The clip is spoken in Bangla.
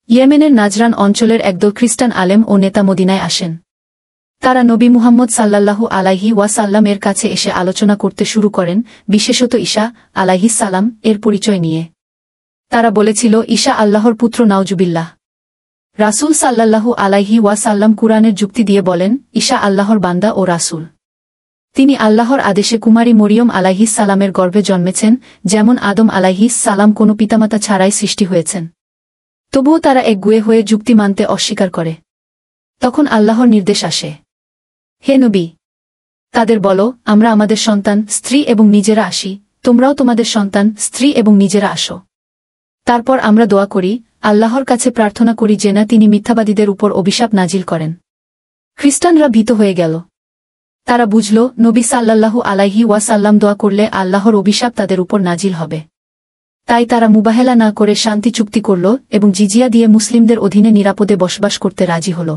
ইয়েমেনের নাজরান অঞ্চলের একদল খ্রিস্টান আলেম ও নেতা মদিনায় আসেন। তারা নবী মুহাম্মদ সাল্লাল্লাহু আলাইহি ওয়াসাল্লাম এর কাছে এসে আলোচনা করতে শুরু করেন, বিশেষত ঈসা আলাইহিস সালাম এর পরিচয় নিয়ে। তারা বলেছিল, ঈসা আল্লাহর পুত্র নাউজুবিল্লাহ। রাসূল সাল্লাল্লাহু আলাইহি ওয়াসাল্লাম কুরআনের যুক্তি দিয়ে বলেন, ঈসা আল্লাহর বান্দা ও রাসূল। তিনি আল্লাহর আদেশে কুমারী মরিয়ম আলাইহিস সালামের গর্ভে জন্মেছেন, যেমন আদম আলাইহিস সালাম কোনো পিতামাতা ছাড়াই সৃষ্টি হয়েছেন। তবুও তারা একগুঁয়ে হয়ে যুক্তি মানতে অস্বীকার করে। তখন আল্লাহর নির্দেশ আসে, হে নবী, তাদের বলো, আমরা আমাদের সন্তান, স্ত্রী এবং নিজেরা আসি, তোমরাও তোমাদের সন্তান, স্ত্রী এবং নিজেরা আসো। তারপর আমরা দোয়া করি, আল্লাহর কাছে প্রার্থনা করি যে না তিনি মিথ্যাবাদীদের উপর অভিশাপ নাজিল করেন। খ্রিস্টানরা ভীত হয়ে গেল। তারা বুঝল, নবী সাল্লাল্লাহু আলাইহি ওয়াসাল্লাম দোয়া করলে আল্লাহর অভিশাপ তাদের উপর নাজিল হবে। তাই তারা মুবাহেলা না করে শান্তি চুক্তি করল এবং জিজিয়া দিয়ে মুসলিমদের অধীনে নিরাপদে বসবাস করতে রাজি হল।